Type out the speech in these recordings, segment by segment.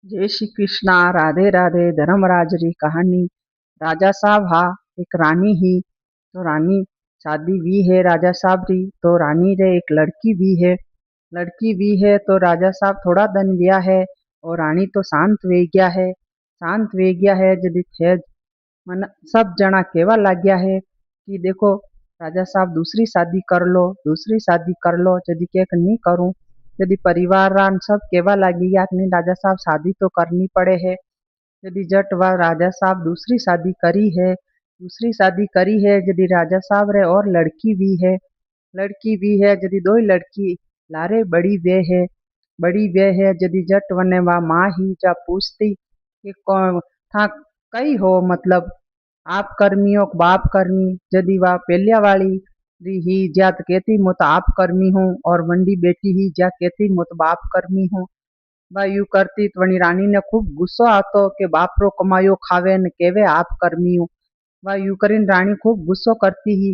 जय श्री कृष्णा। राधे राधे। धर्मराज री कहानी। राजा साहब हा एक रानी ही। तो रानी शादी भी है राजा साहब री। तो रानी रे एक लड़की भी है। तो राजा साहब थोड़ा दिन गया है और रानी तो शांत वे गया है। शांत वे गया है जदी थे मन सब जना केवा लग गया है कि देखो राजा साहब दूसरी शादी कर लो जदी के नहीं करूं। यदि परिवार रान सब केवा लगी या नहीं राजा साहब शादी तो करनी पड़े है। यदि जट व राजा साहब दूसरी शादी करी है यदि राजा साहब रे और लड़की भी है यदि दो ही लड़की लारे बड़ी वे है यदि जट वने वा माँ ही जा पूछती कि कौन था कई हो मतलब आप कर्मी हो बाप कर्मी। यदि वा पेलिया वाली री ही ज्या तो कहती मु तो आप कर्मी हूँ और वंडी बेटी ही ज्या कहती मु तो बाप कर्मी हूँ। वह यू करती तो वनी रानी ने खूब गुस्सो आतो कि बापरो कमायो खावे न केवे आप कर्मी हूँ। वह यू करीन रानी खूब गुस्सो करती ही।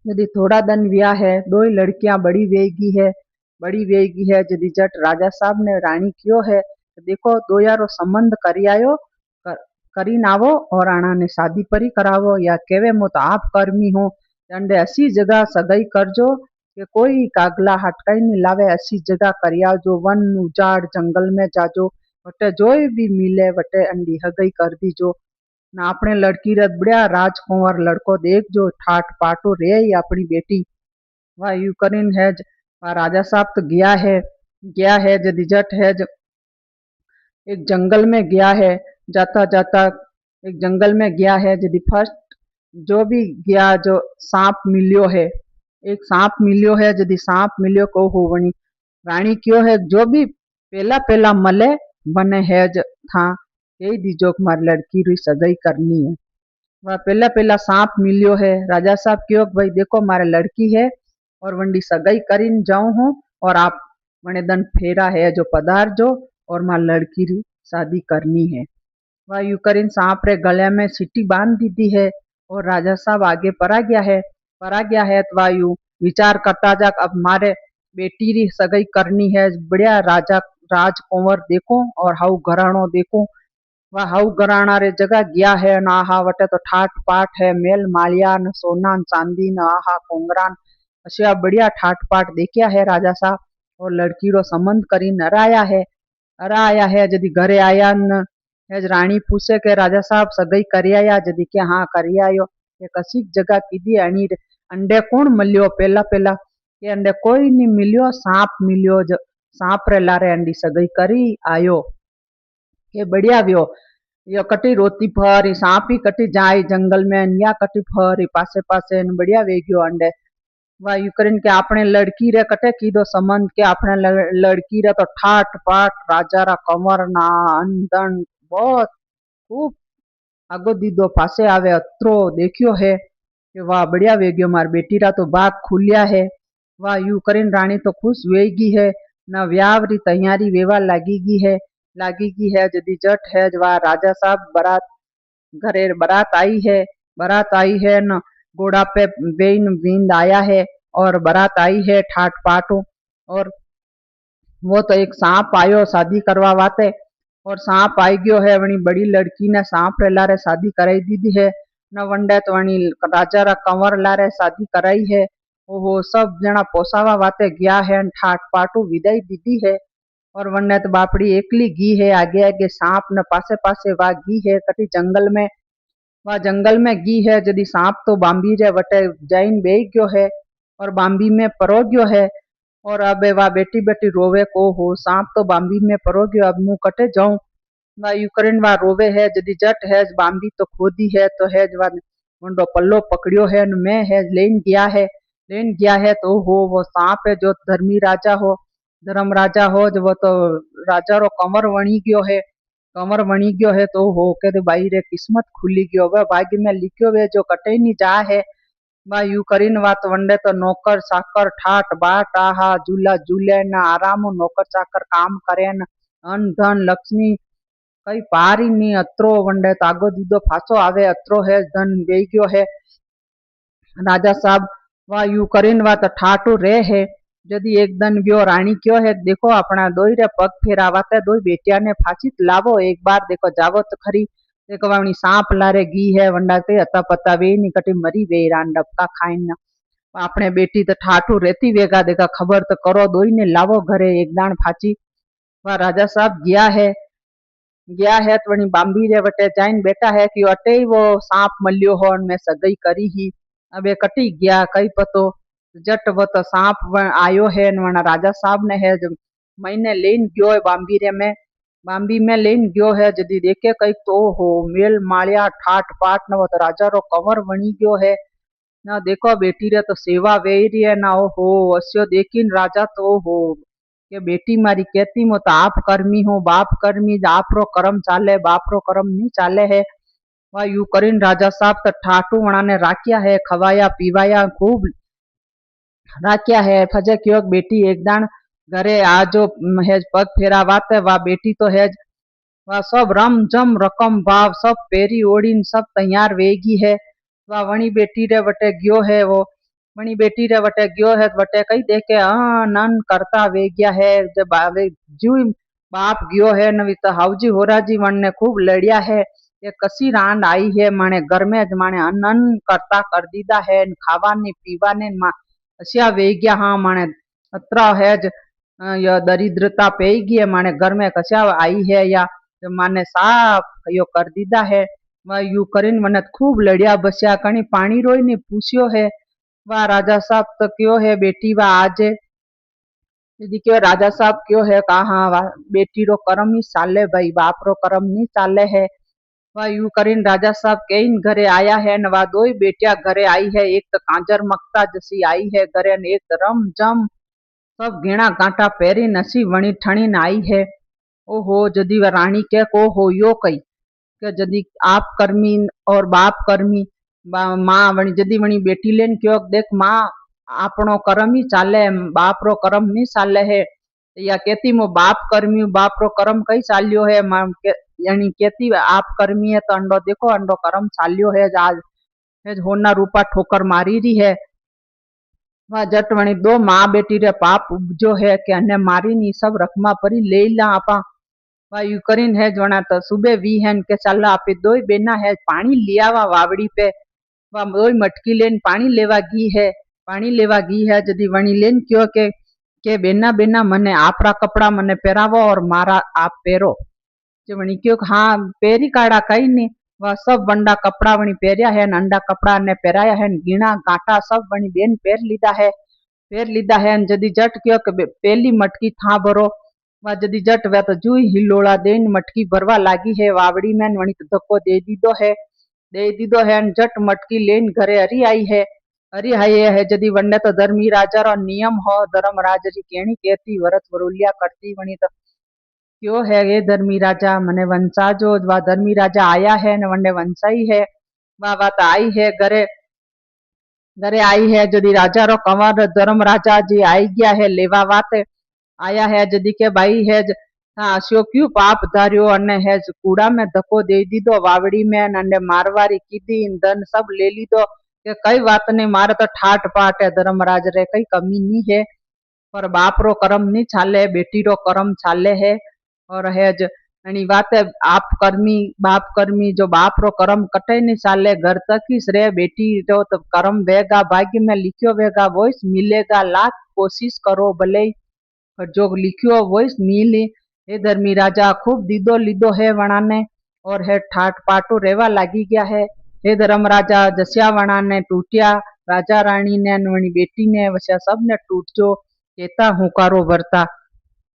यदि थोड़ा दिन व्या है दो ही लड़कियां बड़ी वेगी है यदि जट राजा साहब ने रानी क्यों है तो देखो दो यारो संबंध करी आयो कर, करी नावो और आना ने शादी परी करावो या केवे मो तो आप कर्मी हूँ। अंडे ऐसी जगह सगाई करजो कि कोई कागला हटकाई नहीं लावे। ऐसी जगह करिया जो वन उजाड़ जंगल में जाजो वटे जो भी मिले वटे अंडी हगई कर दीजो ना अपने लड़की रे बढ़िया राजकुंवर लड़को देख जो ठाट पाटो रे ही अपनी बेटी। वह यू करीन है वह राजा साहब तो गया है जदि जट है एक जंगल में गया है। जाता जाता एक जंगल में गया है यदि फर्स्ट जो भी गया जो सांप मिलियो है एक सांप मिलियो है यदि सांप मिलियो को हो वनी रानी क्यों है जो भी पहला पहला मले बने है था यही दीजो मारी लड़की री सगाई करनी है। वह पहला पहला सांप मिलियो है राजा साहब क्यों भाई देखो मारे लड़की है और वंडी सगाई करीन जाऊं हूँ और आप मने दन फेरा है जो पधार जो और मार लड़की री शादी करनी है। वह यू करीन सांप रे गले में सीटी बांध दी दी है और राजा साहब आगे परा गया है तो वह यू विचार करता जा अब मारे बेटी री सगाई करनी है बढ़िया राजकुंवर देखो और हाउ घरानो देखो। वह हाउ घराना रे जगह गया है न आहा वटे तो ठाट पाट है मेल मालिया न सोना न चांदी न आहा कोंगरान अशिया बढ़िया ठाट पाट देखिया है राजा साहब और लड़की रो संबंध करी न आया है जदि घरे आया न है रानी पूछे के राजा साहब सगाई करी आया जदि के हाँ करी आयो के कसी जगह कीधी अणी अंडे कौन मलियो पहला पहला के अंडे कोई नहीं मिलियो सांप मिलियो सांप रे लारे अंडी सगाई करी आयो के बढ़िया व्यो यो कटी रोती फरी सांप ही कटी जाए जंगल में या कटी फरी पासे पासे न बढ़िया वेग्यो अंडे। वह यू करीन के आपने लड़की रे कटे कीधो संबंध के आपने लड़की रे तो ठाट पाट राजा रा कंवर ना अंदन बहुत खूब आगो दीदो पासे आवे अत्रो देखियो है कि वाह बढ़िया वेग्यो मार बेटी रा तो बाग खुलिया है। वाह यू करीन रानी तो खुश वेगी है न व्याव री तैयारी वेवा लागीगी है जदी जट है वाह राजा साहब घरे बारात आई है न घोड़ा पे बेन बींद आया है और बारात आई है ठाट पाटो और वो तो एक सांप आयो शादी करवा वाते और सांप आई गयो है वनी बड़ी लड़की ने सांप रे लारे शादी कराई दीदी है न वंडे तो वनी राजा रा कंवर लारे शादी कराई है। ओहो सब जना पोसावा वाते गया है ठाट पाटू विदाई दीदी है और वन्ने तो बापड़ी एकली गी है आगे आगे सांप न पासे पासे वा गी है कटी जंगल में वह जंगल में गी है जदि सांप तो बांबी रे वटे जाइन बेह गयो है और बांबी में परो गयो है और अब वा बेटी बेटी रोवे को हो सांप तो बांबी में परो गयो अब मुंह कटे जाऊं। वा यूक्रेन वा रोवे है जदि जट है बांबी तो खोदी है तो है वा मुंडो पल्लो पकड़ियो है न मैं है लेन गया है तो हो वो सांप है जो धर्म राजा हो जो वो तो राजा रो कंवर वणी गयो है तो हो के तो भाई रे किस्मत खुली गयो वह भाग्य में लिखियो वे जो कटे नहीं जा है। बा यू करीन वात वंडे तो नौकर चाकर ठाट बाट आहा झूला झूले न आराम नौकर चाकर काम करे न अन धन लक्ष्मी कई पार ही नहीं अत्रो वंडे तागो दीदो फासो आवे अत्रो है धन बेई गयो है। राजा साहब वा यू करीन वा तो ठाटू रे है जदी एक दिन गयो राणी क्यों है देखो अपना दोई रे पग फेरावाते दोई बेटिया ने फांसी लावो एक बार देखो जावो तो खरी देखो वावनी सांप लारे गी है वंडा के अता पता वे नी कटी मरी वे रान डबका खाइन अपने बेटी तो ठाठू रहती वेगा देखा खबर तो करो दोई ने लावो घरे एक दान फांची वह राजा साहब गया है तो वनी बाम्बी रे वटे जाइन बेटा है कि अटे ही वो सांप मल्यो हो मैं सगाई करी ही अबे कटी गया कई पतो जट वो तो सांप आयो है वना राजा साहब ने है जो महीने लेन गयो है बाम्बी में लेन गयो है जदी देखे कई तो हो मेल मालिया ठाट पाट न वो तो राजा रो कंवर बनी गयो है ना देखो बेटी रे तो सेवा वेई रही है ना ओ हो अस्यो देखीन राजा तो हो के बेटी मारी कहती मो तो आप कर्मी हो बाप कर्मी आप रो कर्म चाले बाप रो कर्म नहीं चाले है वह यू करीन राजा साहब तो ठाटू वणा ने राख्या है खवाया पीवाया खूब राख्या है फजे क्यों बेटी एक दान घरे आजो है पग फेरावाते वा बेटी तो है वह सब रम जम रकम भाव सब पेरी ओढ़ीन सब तैयार वेगी है वह वणी बेटी रे वटे गयो है वो वणी बेटी रे वटे गयो है वटे कई देखे नन करता वे गया है जब जू बाप गयो है नवी तो हाउजी होराजी वन ने खूब लड़िया है ये कसी रांड आई है माने घर में ज माने अन्न करता कर दीदा है खावा ने पीवा ने असिया वे गया हाँ माने अतरा है या दरिद्रता पेगी है माने घर में कस्या आई है या माने साफ यो कर दीदा है वह यू करीन मने खूब लड़िया बस्या कणी पानी रोई ने पूछ्यो है वाह राजा साहब तो क्यों है बेटी वा आज दीदी क्यों राजा साहब क्यों है कहा वाह बेटी रो कर्म ही चाले भाई बाप रो कर्म नहीं चाले है वह यू करीन राजा साहब के इन घरे आया है नवा दो ही बेटिया घरे आई है एक तो कांजर मक्ता जैसी आई है घरे ने एक रम जम सब घेणा गांठा पहरी नसी वणी ठणी आई है ओहो जदी व रानी के को हो यो कई के जदी आप कर्मी और बाप कर्मी माँ वणी जदी वणी बेटी लेन क्यों देख माँ आपनो कर्म ही चाले बाप रो कर्म नहीं चाले है या कहती मो बाप रो कर्म कई चाल्यो है यानी कहती आप कर्मी है तो अंडो देखो अंडो कर्म चाल्यो है आज होना रूपा ठोकर मारी रही है वह जट वणी दो माँ बेटी रे पाप उपजो है कि अन्य मारी नी सब रखमा परी ले ला आपा वह यू करीन है जोना तो सुबह वी है के चल आपे दो बेना है पानी लिया वा वावड़ी पे वह दो मटकी लेन पानी लेवा गी है जदी वणी लेन क्यों के बेना बेना मने आपरा कपड़ा मने पहरावो और मारा आप पहरो जो वणी क्यों हाँ पेरी काड़ा कई नहीं वह सब बंडा कपड़ा वणी पहरिया है अंडा कपड़ा ने पहराया है गीणा गांठा सब वणी बेन पेर लीधा है जदी जट क्यों पहली मटकी था भरो वह जदी जट वे तो जू हिलोड़ा देन मटकी भरवा लागी है वावड़ी में वणी तो धक्को दे दीदो है जट मटकी लेन घरे हरी आई है जदी वन्ने तो धर्मी राजा रो नियम हो धर्म राज री केणी कहती वरत वरुलिया करती वणी तो क्यों है ये धर्मी राजा मने वंशा जो वा धर्मी राजा आया है न वन्ने वंशाई है वा तो आई है घरे घरे आई है जदी राजा रो कंवर धर्म राजा जी आई गया है लेवा वाते आया है जदी के भाई है हाँ स्यो क्यों पाप धारियो अने है कूड़ा में धक्को दे दीदो वावड़ी में अने मारवारी कीधी धन सब ले लीधो के कई बात नहीं मारे तो ठाट पाट है धर्मराज रे कई कमी नहीं है पर बाप रो कर्म नहीं चाले बेटी रो कर्म चाले है और है एनी बात है आप कर्मी बाप कर्मी जो बाप रो कर्म कटे नहीं चाले घर तक ही रे बेटी रो तो कर्म वेगा भाग्य में लिखियो वेगा वो मिलेगा लाख कोशिश करो भले पर जो लिखियो वो मिले हे धर्मी राजा खूब दीदो लीदो है वणा ने और है ठाट पाटो रेवा लागी गया है हे धर्म राजा जस्या वणा ने टूटिया राजा रानी ने वणी बेटी ने वस्या सब ने टूट जो केता हुकारो भरता